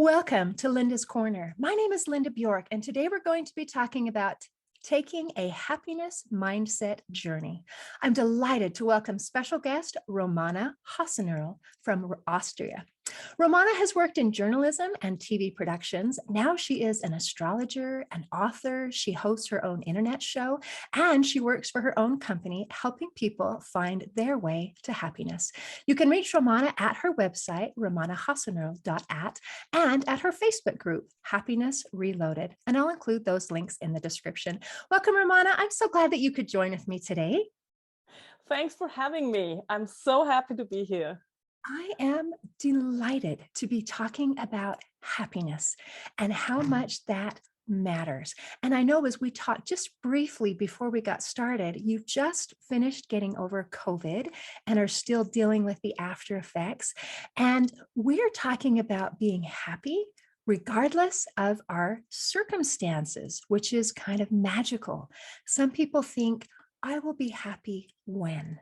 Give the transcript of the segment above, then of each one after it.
Welcome to Linda's Corner. My name is Linda Bjork, and today we're going to be talking about taking a happiness mindset journey. I'm delighted to welcome special guest Romana Hasenoehrl from Austria. Romana has worked in journalism and TV productions. Now she is an astrologer, an author. She hosts her own internet show, and she works for her own company, helping people find their way to happiness. You can reach Romana at her website, romanahasenoehrl.at, and at her Facebook group, Happiness Reloaded. And I'll include those links in the description. Welcome, Romana. I'm so glad that you could join with me today. Thanks for having me. I'm so happy to be here. I am delighted to be talking about happiness and how much that matters. And I know as we talked just briefly before we got started, you've just finished getting over COVID and are still dealing with the after effects. And we're talking about being happy regardless of our circumstances, which is kind of magical. Some people think, I will be happy when.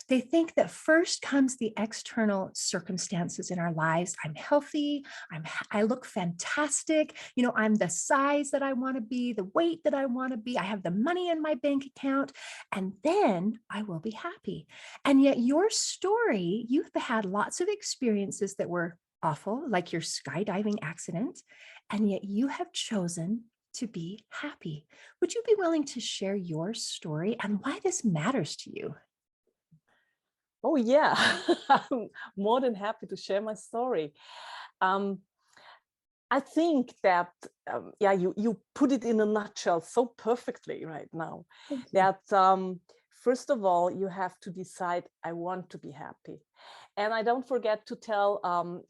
They think that first comes the external circumstances in our lives. I'm healthy. I look fantastic. I'm the size that I want to be, the weight that I want to be. I have the money in my bank account, and then I will be happy. And yet your story, you've had lots of experiences that were awful, like your skydiving accident, and yet you have chosen to be happy. Would you be willing to share your story and why this matters to you? Oh yeah, I'm more than happy to share my story. I think that, you put it in a nutshell so perfectly right now. That first of all, you have to decide, I want to be happy. And I don't forget to tell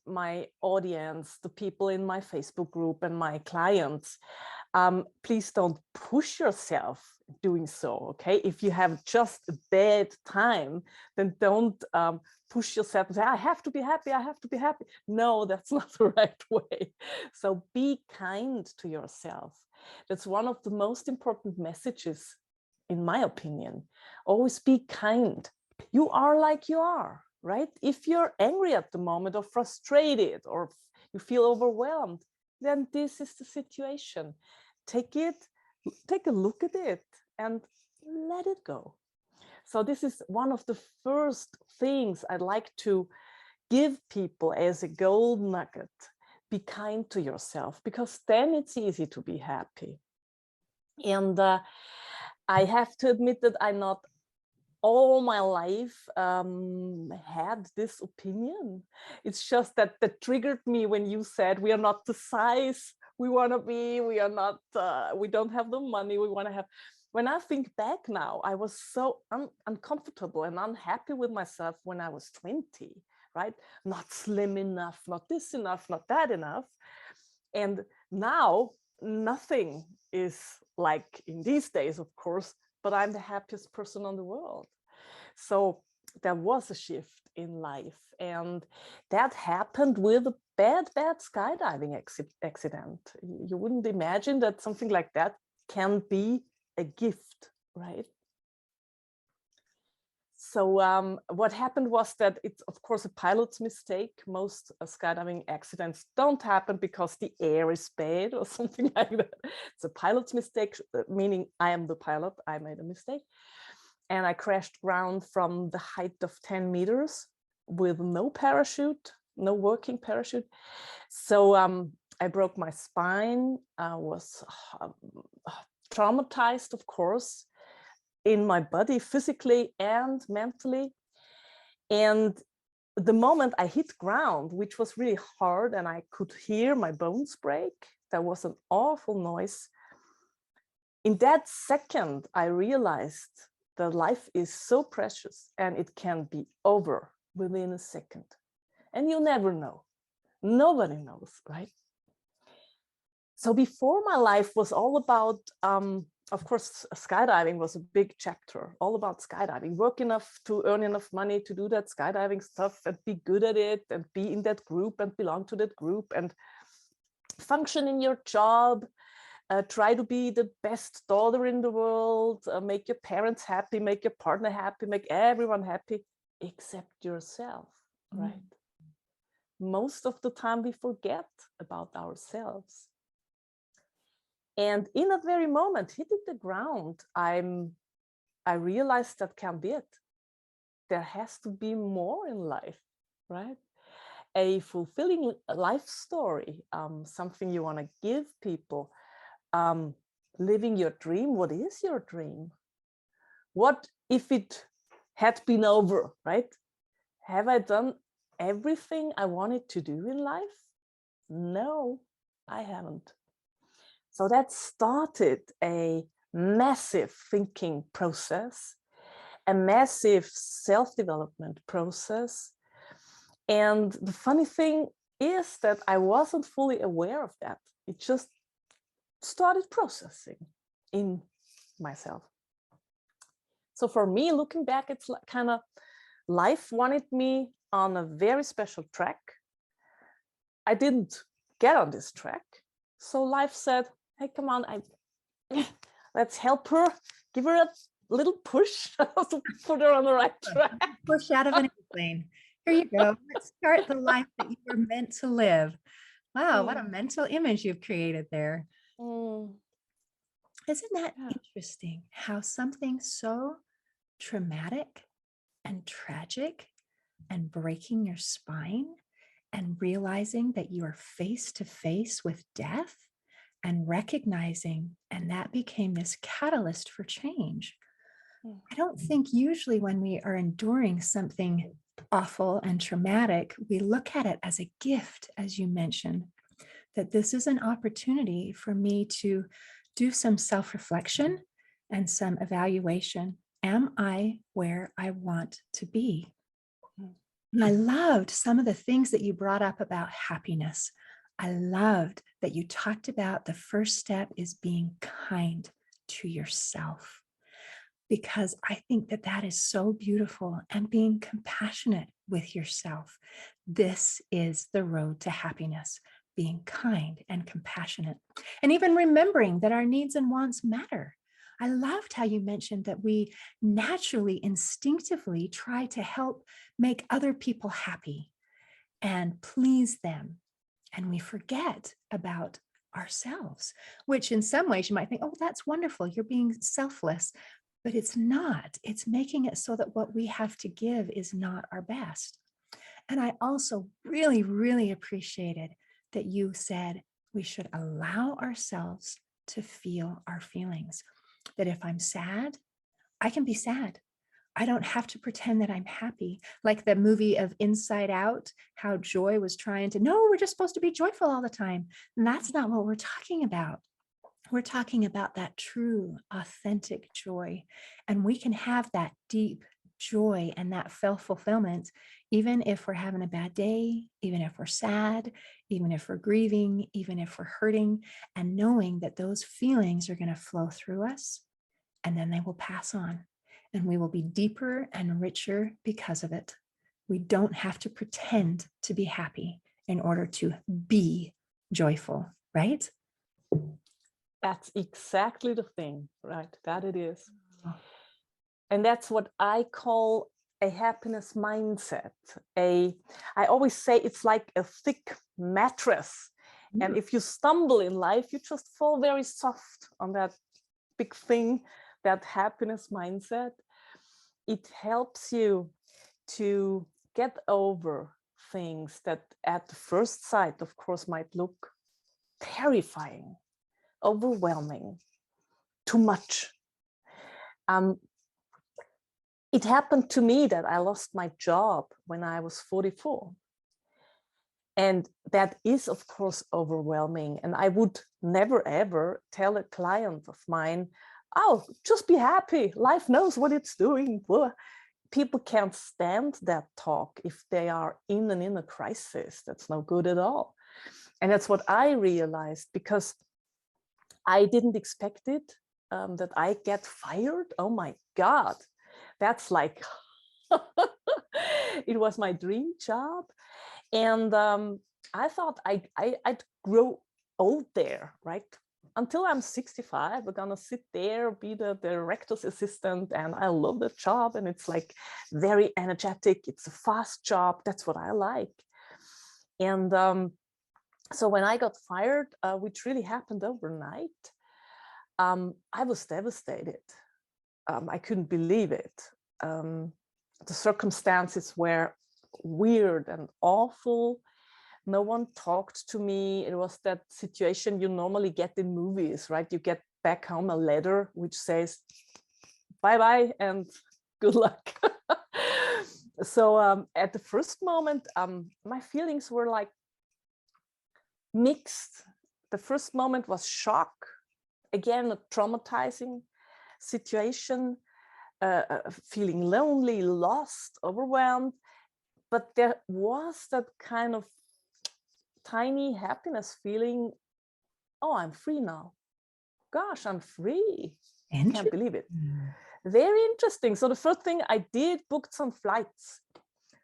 my audience, the people in my Facebook group and my clients, please don't push yourself doing so, okay? If you have just a bad time, then don't push yourself and say, I have to be happy, I have to be happy. No, that's not the right way. So be kind to yourself. That's one of the most important messages, in my opinion. Always be kind. You are like you are, right? If you're angry at the moment or frustrated or you feel overwhelmed, then this is the situation. Take a look at it and let it go. So this is one of the first things I'd like to give people as a gold nugget. Be kind to yourself, because then it's easy to be happy. And I have to admit that I not all my life had this opinion. It's just that triggered me when you said we are not the size we want to be, we are not, we don't have the money we want to have. When I think back now, I was so uncomfortable and unhappy with myself when I was 20, right? Not slim enough, not this enough, not that enough. And now nothing is like in these days, of course, but I'm the happiest person in the world. So there was a shift in life, and that happened with a bad skydiving accident. You wouldn't imagine that something like that can be a gift, right? So what happened was that it's, of course, a pilot's mistake. Most skydiving accidents don't happen because the air is bad or something like that. It's a pilot's mistake, meaning I am the pilot, I made a mistake. And I crashed ground from the height of 10 meters with no parachute, no working parachute. So I broke my spine. I was traumatized, of course, in my body, physically and mentally. And the moment I hit ground, which was really hard, and I could hear my bones break, there was an awful noise. In that second, I realized that life is so precious and it can be over within a second. And you never know. Nobody knows, right? So before, my life was all about, of course, skydiving was a big chapter, all about skydiving. Work enough to earn enough money to do that skydiving stuff and be good at it and be in that group and belong to that group and function in your job. Try to be the best daughter in the world, make your parents happy, make your partner happy, make everyone happy, except yourself, right? most of the time we forget about ourselves. And in that very moment, hitting the ground, I realized that can't be it. There has to be more in life, right? A fulfilling life story, something you want to give people, living your dream. What is your dream? What if it had been over, right? Have I done everything I wanted to do in life? No, I haven't. So that started a massive thinking process, a massive self-development process. And the funny thing is that I wasn't fully aware of that. It just started processing in myself. So for me, looking back, it's like kind of life wanted me on a very special track. I didn't get on this track. So life said, hey, come on, let's help her, give her a little push to put her on the right track. Push out of an airplane. Here you go. Let's start the life that you were meant to live. Wow, what a mental image you've created there. Isn't that interesting how something so traumatic and tragic and breaking your spine and realizing that you are face to face with death and recognizing, and that became this catalyst for change. I don't think usually when we are enduring something awful and traumatic, we look at it as a gift, as you mentioned, that this is an opportunity for me to do some self-reflection and some evaluation. Am I where I want to be? And I loved some of the things that you brought up about happiness. I loved that you talked about the first step is being kind to yourself, because I think that that is so beautiful, and being compassionate with yourself. This is the road to happiness, being kind and compassionate, and even remembering that our needs and wants matter. I loved how you mentioned that we naturally, instinctively try to help make other people happy and please them. And we forget about ourselves, which in some ways you might think, oh, that's wonderful, you're being selfless. But it's not. It's making it so that what we have to give is not our best. And I also really, really appreciated that you said we should allow ourselves to feel our feelings. That if I'm sad, I can be sad. I don't have to pretend that I'm happy. Like the movie of Inside Out, how Joy was trying to, no, we're just supposed to be joyful all the time. And that's not what we're talking about. We're talking about that true, authentic joy. And we can have that deep joy and that fulfillment, even if we're having a bad day, even if we're sad, even if we're grieving, even if we're hurting, and knowing that those feelings are going to flow through us and then they will pass on. And we will be deeper and richer because of it. We don't have to pretend to be happy in order to be joyful, right? That's exactly the thing, right? That it is. And that's what I call a happiness mindset. I always say it's like a thick mattress. And if you stumble in life, you just fall very soft on that big thing, that happiness mindset. It helps you to get over things that at the first sight, of course, might look terrifying, overwhelming, too much. It happened to me that I lost my job when I was 44. And that is, of course, overwhelming. And I would never, ever tell a client of mine, oh, just be happy. Life knows what it's doing. People can't stand that talk if they are in an inner crisis. That's no good at all. And that's what I realized, because I didn't expect it, that I get fired. Oh my God, that's like, it was my dream job. And I thought I'd grow old there, right? Until I'm 65, we're gonna sit there, be the director's assistant, and I love the job. And it's like very energetic. It's a fast job. That's what I like. And so when I got fired, which really happened overnight, I was devastated. I couldn't believe it. The circumstances were weird and awful. No one talked to me. It was that situation you normally get in movies, right? You get back home a letter which says, bye-bye and good luck. So at the first moment, my feelings were like mixed. The first moment was shock, again, a traumatizing situation, feeling lonely, lost, overwhelmed. But there was that kind of tiny happiness feeling, oh, I'm free now. Gosh, I'm free. I can't believe it. Very interesting. So the first thing I did, booked some flights.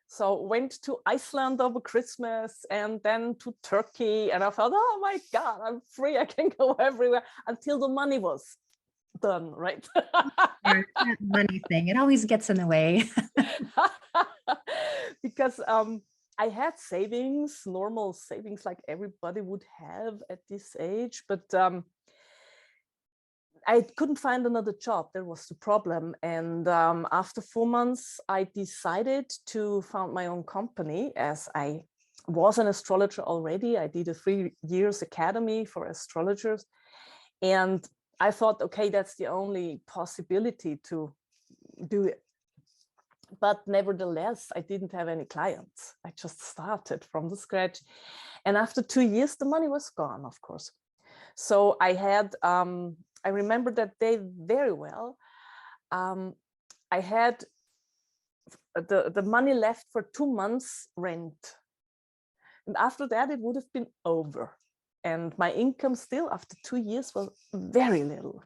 So went to Iceland over Christmas and then to Turkey. And I thought, oh my God, I'm free. I can go everywhere, until the money was done, right? That money thing, it always gets in the way. Because I had savings, normal savings like everybody would have at this age, but I couldn't find another job. That was the problem. And after 4 months, I decided to found my own company, as I was an astrologer already. I did a 3 years academy for astrologers. And I thought, okay, that's the only possibility to do it. But nevertheless, I didn't have any clients. I just started from the scratch. And after 2 years, the money was gone, of course. So I had, I remember that day very well. I had the money left for 2 months rent. And after that, it would have been over. And my income still after 2 years was very little.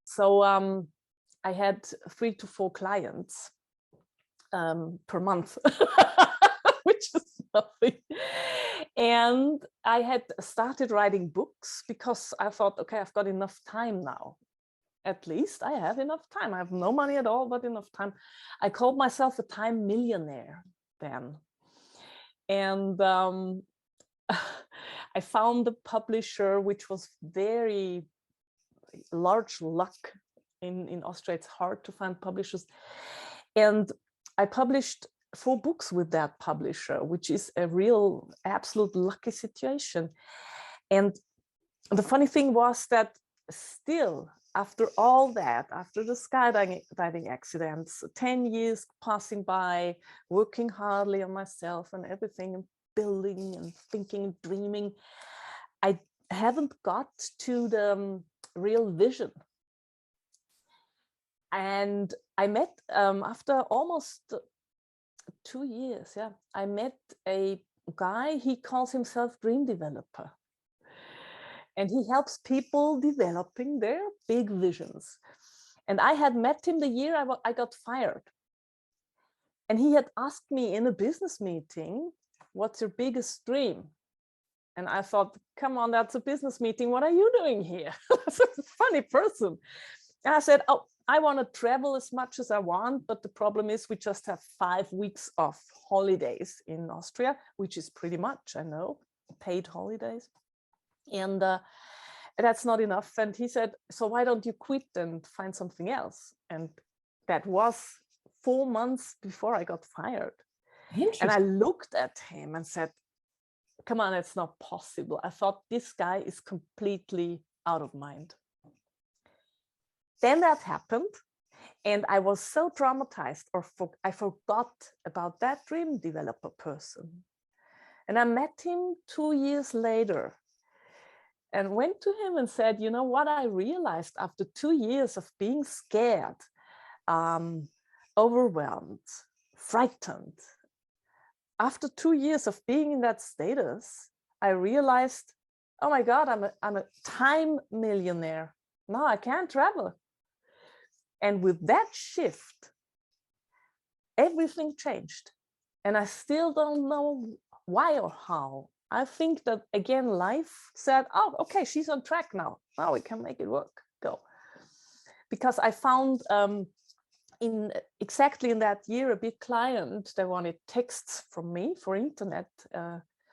So I had 3 to 4 clients per month, which is nothing. And I had started writing books because I thought, okay, I've got enough time now. At least I have enough time. I have no money at all, but enough time. I called myself a time millionaire then. And I found a publisher, which was very large luck. In Austria, it's hard to find publishers. And I published 4 books with that publisher, which is a real absolute lucky situation. And the funny thing was that still, after all that, after the skydiving accidents, 10 years passing by, working hardly on myself and everything, and building and thinking and dreaming, I haven't got to the real vision. And I met, after almost 2 years, yeah, I met a guy, he calls himself Dream Developer. And he helps people developing their big visions. And I had met him the year I got fired. And he had asked me in a business meeting, what's your biggest dream? And I thought, come on, that's a business meeting. What are you doing here? That's a funny person. And I said, oh, I want to travel as much as I want, but the problem is we just have 5 weeks of holidays in Austria, which is pretty much, I know, paid holidays. And that's not enough. And he said, so why don't you quit and find something else? And that was 4 months before I got fired. And I looked at him and said, come on, it's not possible. I thought this guy is completely out of mind. Then that happened, and I was so traumatized, or I forgot about that dream developer person. And I met him 2 years later and went to him and said, you know what I realized after 2 years of being scared, overwhelmed, frightened, after 2 years of being in that status, I realized, oh my God, I'm a time millionaire. Now I can't travel. And with that shift, everything changed. And I still don't know why or how. I think that, again, life said, oh, okay, she's on track now. Now we can make it work. Go. Because I found exactly in that year, a big client, they wanted texts from me for internet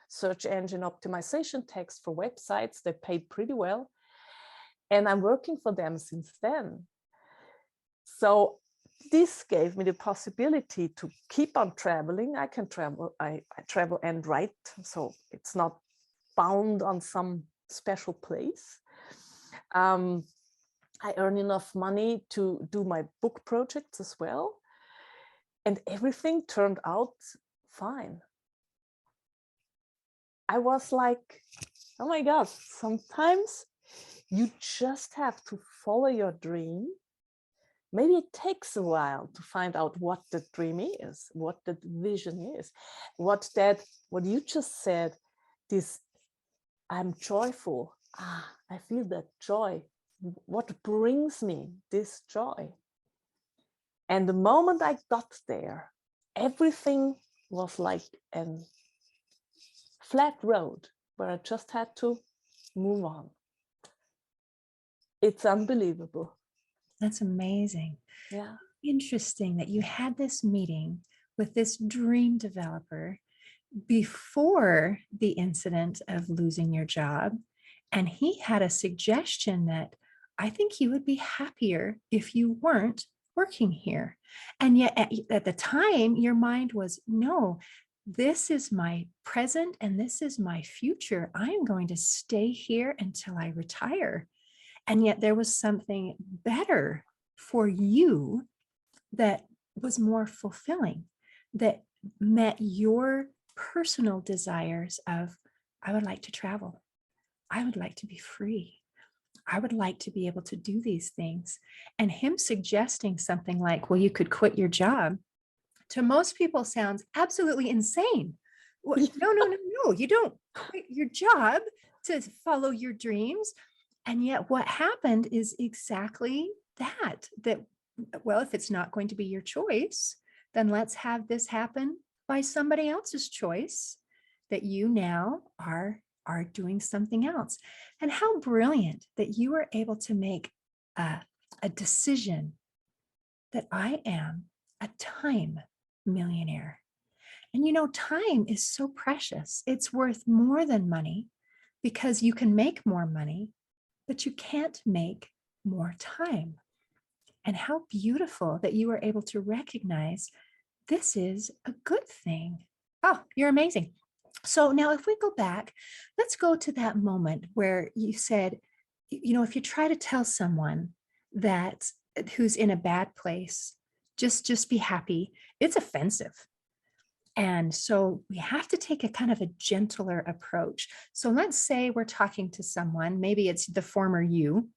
search engine optimization text for websites. They pay pretty well. And I'm working for them since then. So this gave me the possibility to keep on traveling. I can travel, I travel and write, so it's not bound on some special place. I earn enough money to do my book projects as well. And everything turned out fine. I was like, oh my God, sometimes you just have to follow your dream. Maybe it takes a while to find out what the dream is, what the vision is, what you just said, this, I'm joyful. I feel that joy. What brings me this joy? And the moment I got there, everything was like a flat road where I just had to move on. It's unbelievable. That's amazing. Yeah. Interesting that you had this meeting with this dream developer before the incident of losing your job. And he had a suggestion that I think you would be happier if you weren't working here. And yet at the time, your mind was, no, this is my present and this is my future. I am going to stay here until I retire. And yet there was something better for you that was more fulfilling, that met your personal desires of, I would like to travel. I would like to be free. I would like to be able to do these things. And him suggesting something like, well, you could quit your job, to most people sounds absolutely insane. No, no, no, no, you don't quit your job to follow your dreams. And yet what happened is exactly that, well, if it's not going to be your choice, then let's have this happen by somebody else's choice, that you now are doing something else. And how brilliant that you were able to make a decision that I am a time millionaire. And you know, time is so precious. It's worth more than money, because you can make more money, but you can't make more time. And how beautiful that you were able to recognize this is a good thing. Oh, you're amazing. So now if we go back, let's go to that moment where you said, you know, if you try to tell someone that who's in a bad place, just be happy, it's offensive. And so we have to take a kind of a gentler approach. So let's say we're talking to someone, maybe it's the former you,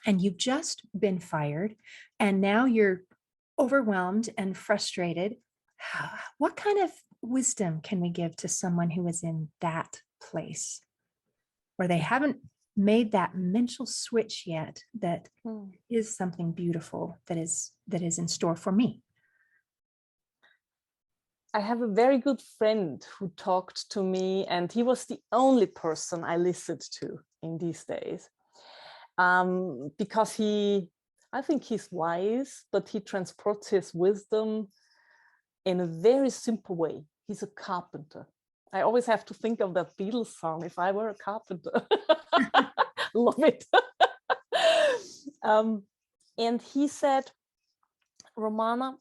and you've just been fired, and now you're overwhelmed and frustrated. What kind of wisdom can we give to someone who is in that place where they haven't made that mental switch yet, that is something beautiful that is in store for me? I have a very good friend who talked to me, and he was the only person I listened to in these days. Because I think he's wise, but he transports his wisdom in a very simple way. He's a carpenter. I always have to think of that Beatles song, If I Were a Carpenter. Love it. And he said, Romana,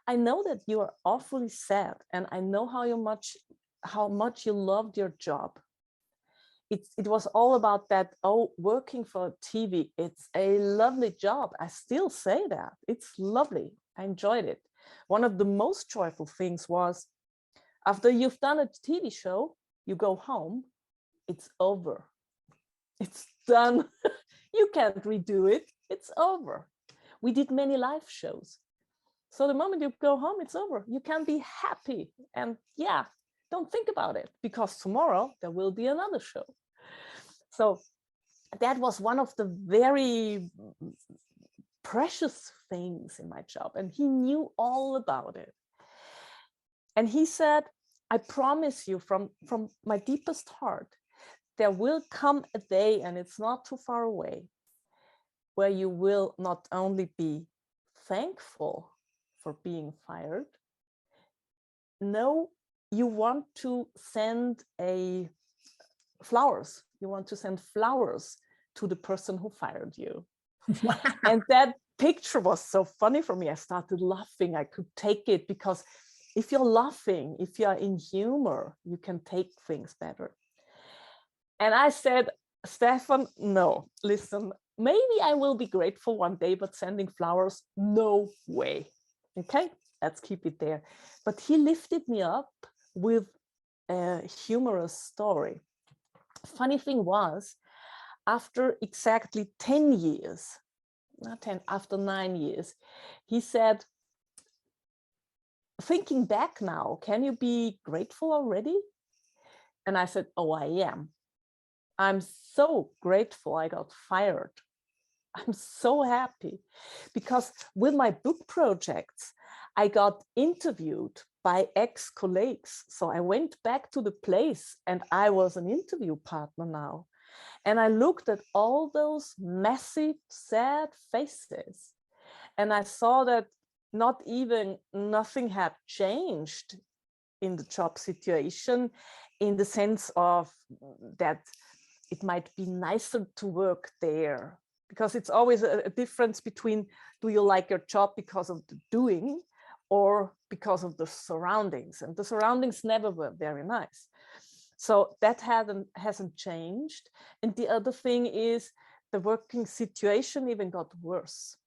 I know that you are awfully sad, and I know how much you loved your job. It was all about that, working for TV, it's a lovely job. I still say that. It's lovely. I enjoyed it. One of the most joyful things was, after you've done a TV show, you go home, it's over. It's done. You can't redo it. It's over. We did many live shows. So the moment you go home, it's over. You can be happy. And yeah, don't think about it, because tomorrow there will be another show. So that was one of the very precious things in my job. And he knew all about it. And he said, I promise you from my deepest heart, there will come a day, and it's not too far away, where you will not only be thankful for being fired. No, you want to send flowers. You want to send flowers to the person who fired you. Wow. And that picture was so funny for me. I started laughing. I could take it, because if you're laughing, if you're in humor, you can take things better. And I said, Stefan, no, listen, maybe I will be grateful one day, but sending flowers, no way. Okay, let's keep it there. But he lifted me up with a humorous story. Funny thing was, after exactly 10 years, not 10, after 9 years, he said, thinking back now, can you be grateful already? And I said, oh, I am. I'm so grateful I got fired. I'm so happy, because with my book projects, I got interviewed by ex-colleagues. So I went back to the place and I was an interview partner now. And I looked at all those massive, sad faces. And I saw that not even nothing had changed in the job situation, in the sense of that it might be nicer to work there, because it's always a difference between, do you like your job because of the doing or because of the surroundings? And the surroundings never were very nice. So that hasn't changed. And the other thing is, the working situation even got worse.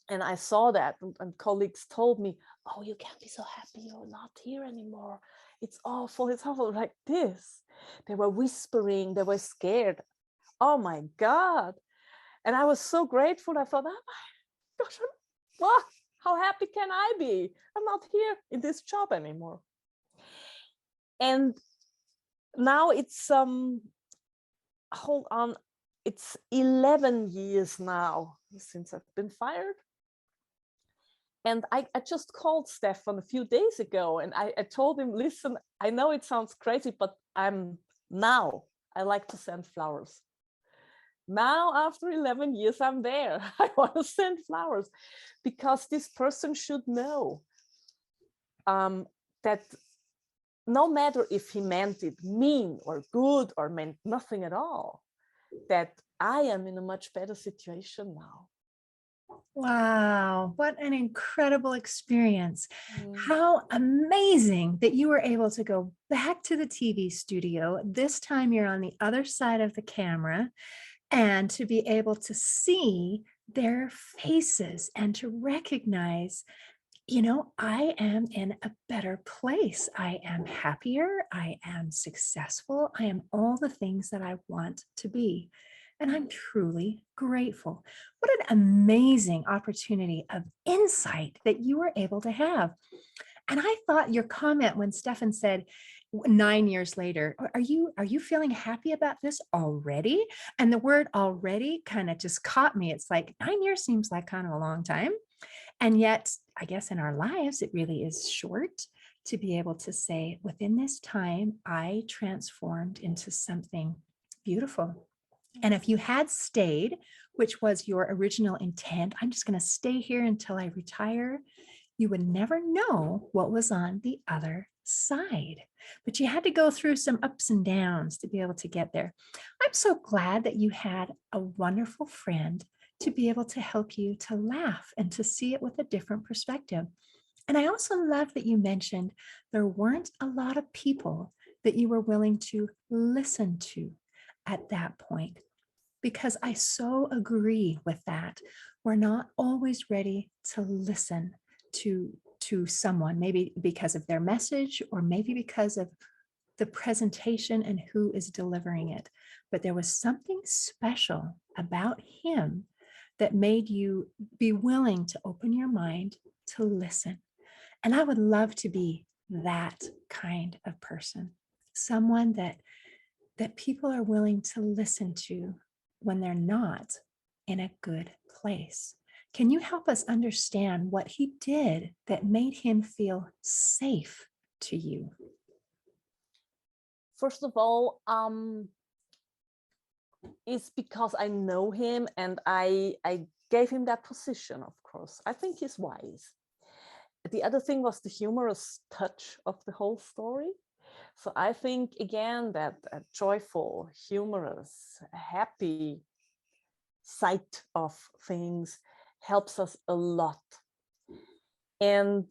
And I saw that, and colleagues told me, oh, you can't be so happy, you're not here anymore. It's awful, like this. They were whispering, they were scared. Oh my God. And I was so grateful. I thought, oh my gosh, what? How happy can I be? I'm not here in this job anymore. And now it's, hold on, it's 11 years now since I've been fired. And I just called Stefan a few days ago, and I told him, listen, I know it sounds crazy, but I like to send flowers. Now, after 11 years, I'm there. I want to send flowers, because this person should know that no matter if he meant it mean or good or meant nothing at all, that I am in a much better situation now. Wow, what an incredible experience. Mm. How amazing that you were able to go back to the TV studio. This time you're on the other side of the camera, and to be able to see their faces and to recognize, I am in a better place. I am happier. I am successful. I am all the things that I want to be. And I'm truly grateful. What an amazing opportunity of insight that you were able to have. And I thought your comment when Stefan said 9 years later, are you feeling happy about this already? And the word already kind of just caught me. It's like 9 years seems like kind of a long time. And yet, I guess in our lives, it really is short to be able to say, within this time, I transformed into something beautiful. And if you had stayed, which was your original intent, I'm just going to stay here until I retire, you would never know what was on the other side. But you had to go through some ups and downs to be able to get there. I'm so glad that you had a wonderful friend to be able to help you to laugh and to see it with a different perspective. And I also love that you mentioned there weren't a lot of people that you were willing to listen to at that point, because I so agree with that. We're not always ready to listen to someone, maybe because of their message or maybe because of the presentation and who is delivering it. But there was something special about him that made you be willing to open your mind to listen. And I would love to be that kind of person, someone that people are willing to listen to when they're not in a good place. Can you help us understand what he did that made him feel safe to you? First of all, it's because I know him and I gave him that position, of course. I think he's wise. the other thing was the humorous touch of the whole story. So I think, again, that a joyful, humorous, happy side of things helps us a lot. And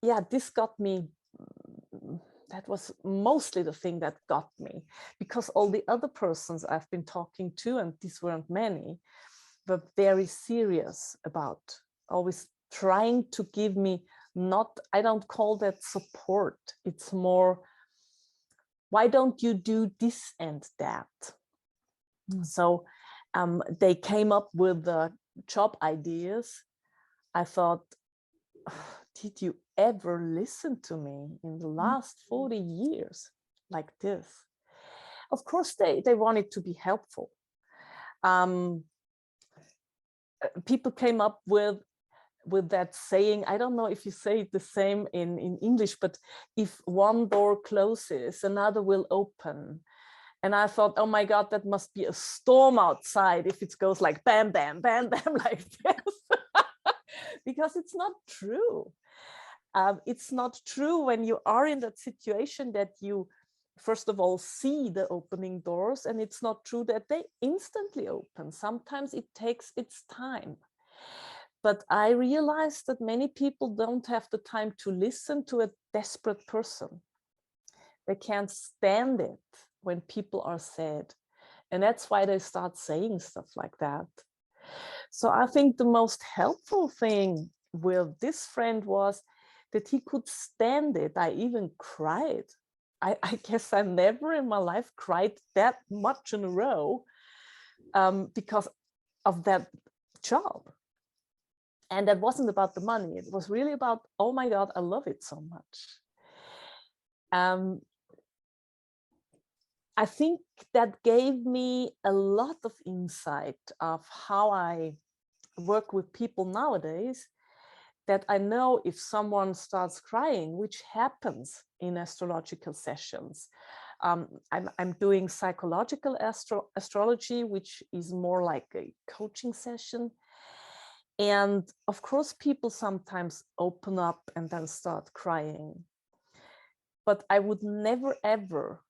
yeah, this got me, that was mostly the thing that got me, because all the other persons I've been talking to, and these weren't many, were very serious about always trying to give me, not, I don't call that support. It's more, why don't you do this and that? So they came up with the job ideas. I thought, did you ever listen to me in the last 40 years like this? Of course, they wanted to be helpful. People came up with that saying, I don't know if you say it the same in English, but if one door closes, another will open. And I thought, oh my God, that must be a storm outside if it goes like bam, bam, bam, bam, like this. Because it's not true. It's not true when you are in that situation that you, first of all, see the opening doors, and it's not true that they instantly open. Sometimes it takes its time. But I realized that many people don't have the time to listen to a desperate person. They can't stand it when people are sad. And that's why they start saying stuff like that. So I think the most helpful thing with this friend was that he could stand it. I even cried. I guess I never in my life cried that much in a row because of that job. And that wasn't about the money. It was really about, oh my God, I love it so much. I think that gave me a lot of insight of how I work with people nowadays, that I know if someone starts crying, which happens in astrological sessions. I'm doing psychological astrology, which is more like a coaching session. And of course, people sometimes open up and then start crying. But I would never, ever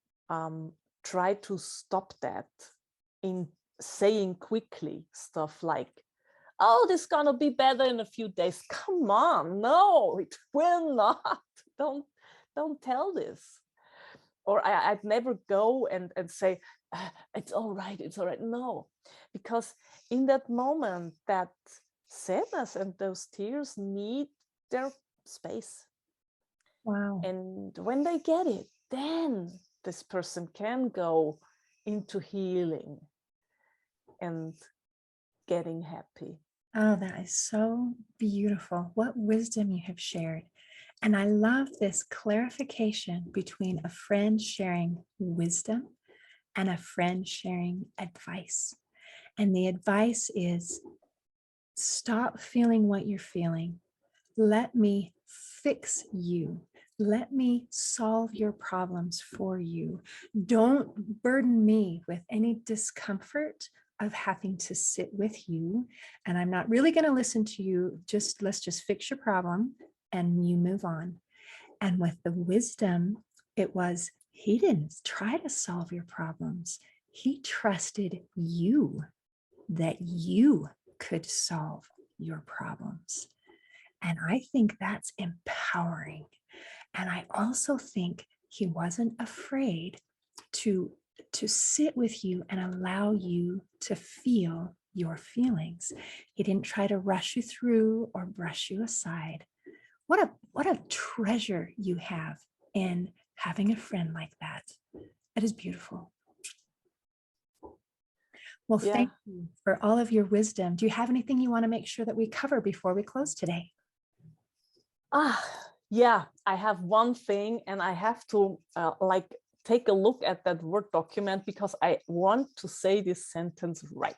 try to stop that in saying quickly stuff like, oh, this is gonna be better in a few days. Come on, no, it will not. Don't tell this. Or I'd never go and say, it's all right, it's all right. No, because in that moment, that sadness and those tears need their space. Wow. And when they get it, then this person can go into healing and getting happy. Oh, that is so beautiful. What wisdom you have shared. And I love this clarification between a friend sharing wisdom and a friend sharing advice. And the advice is, stop feeling what you're feeling. Let me fix you. Let me solve your problems for you. Don't burden me with any discomfort of having to sit with you. And I'm not really going to listen to you. Let's just fix your problem and you move on. And with the wisdom, it was, he didn't try to solve your problems. He trusted you, that you could solve your problems. And I think that's empowering. And I also think he wasn't afraid to sit with you and allow you to feel your feelings. He didn't try to rush you through or brush you aside. What a treasure you have in having a friend like that. It is beautiful. Well, Yeah. thank you for all of your wisdom. Do you have anything you want to make sure that we cover before we close today? Yeah, I have one thing, and I have to take a look at that Word document because I want to say this sentence right.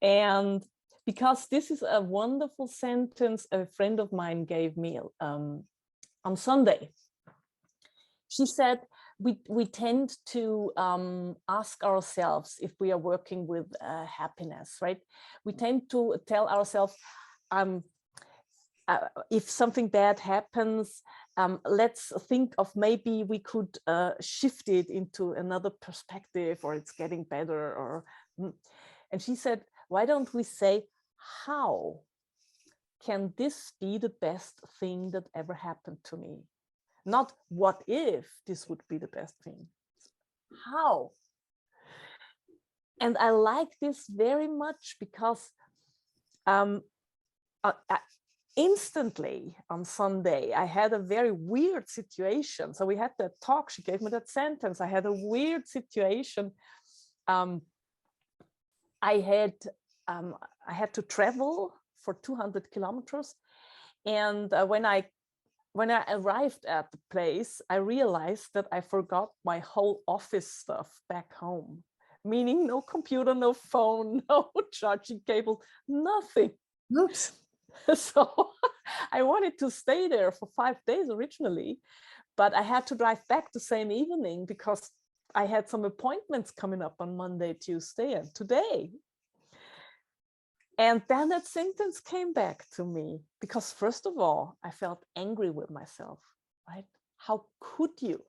And because this is a wonderful sentence a friend of mine gave me on Sunday. She said, we tend to ask ourselves if we are working with happiness, right? We tend to tell ourselves, if something bad happens, let's think of maybe we could shift it into another perspective, or it's getting better. Or and she said, why don't we say, how can this be the best thing that ever happened to me? Not what if this would be the best thing. How? And I like this very much because instantly on Sunday, I had a very weird situation. So we had that talk. She gave me that sentence. I had a weird situation. I had to travel for 200 kilometers. And when I arrived at the place, I realized that I forgot my whole office stuff back home, meaning no computer, no phone, no charging cable, nothing. Oops. So I wanted to stay there for 5 days originally, but I had to drive back the same evening because I had some appointments coming up on Monday, Tuesday, and today. And then that sentence came back to me because, first of all, I felt angry with myself, right? How could you?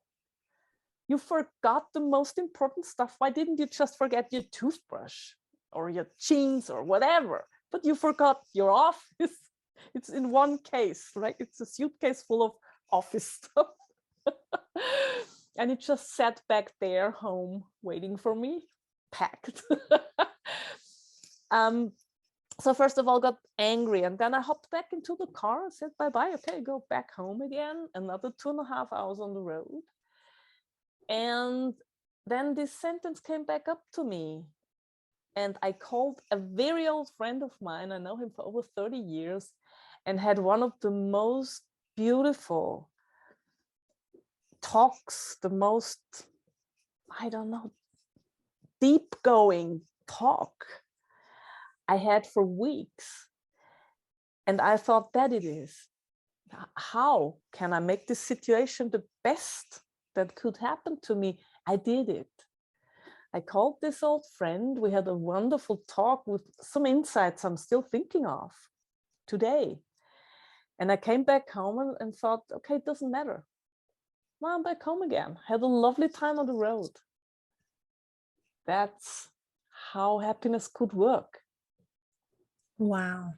You forgot the most important stuff. Why didn't you just forget your toothbrush or your jeans or whatever? But you forgot your office. It's in one case, right? It's a suitcase full of office stuff. And it just sat back there home waiting for me, packed. So first of all, got angry, and then I hopped back into the car and said, bye-bye, okay, go back home again, another 2.5 hours on the road. And then this sentence came back up to me. And I called a very old friend of mine, I know him for over 30 years, and had one of the most beautiful talks, the most, I don't know, deep going talk I had for weeks. And I thought, that it is. How can I make this situation the best that could happen to me? I did it. I called this old friend. We had a wonderful talk with some insights I'm still thinking of today. And I came back home and thought, okay, it doesn't matter. Now I'm back home again. Had a lovely time on the road. That's how happiness could work. Wow.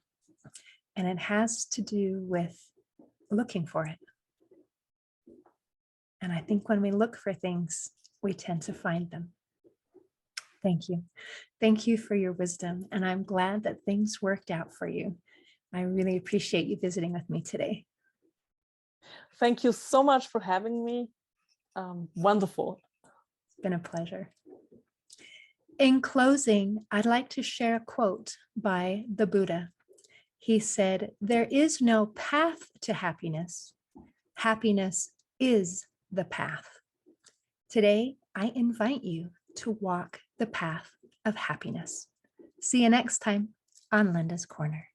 And it has to do with looking for it. And I think when we look for things, we tend to find them. Thank you. Thank you for your wisdom. And I'm glad that things worked out for you. I really appreciate you visiting with me today. Thank you so much for having me. Wonderful. It's been a pleasure. In closing, I'd like to share a quote by the Buddha. He said, "There is no path to happiness. Happiness is the path." Today, I invite you to walk the path of happiness. See you next time on Linda's Corner.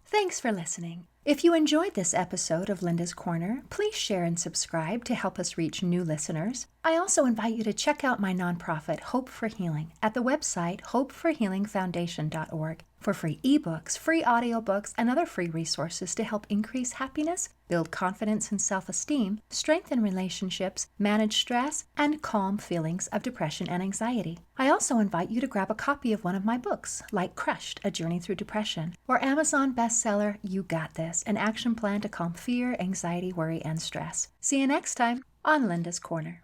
Thanks for listening. If you enjoyed this episode of Linda's Corner, please share and subscribe to help us reach new listeners. I also invite you to check out my nonprofit, Hope for Healing, at the website hopeforhealingfoundation.org for free ebooks, free audiobooks, and other free resources to help increase happiness, build confidence and self-esteem, strengthen relationships, manage stress, and calm feelings of depression and anxiety. I also invite you to grab a copy of one of my books, like Crushed, A Journey Through Depression, or Amazon bestseller, You Got This, an action plan to calm fear, anxiety, worry, and stress. See you next time on Linda's Corner.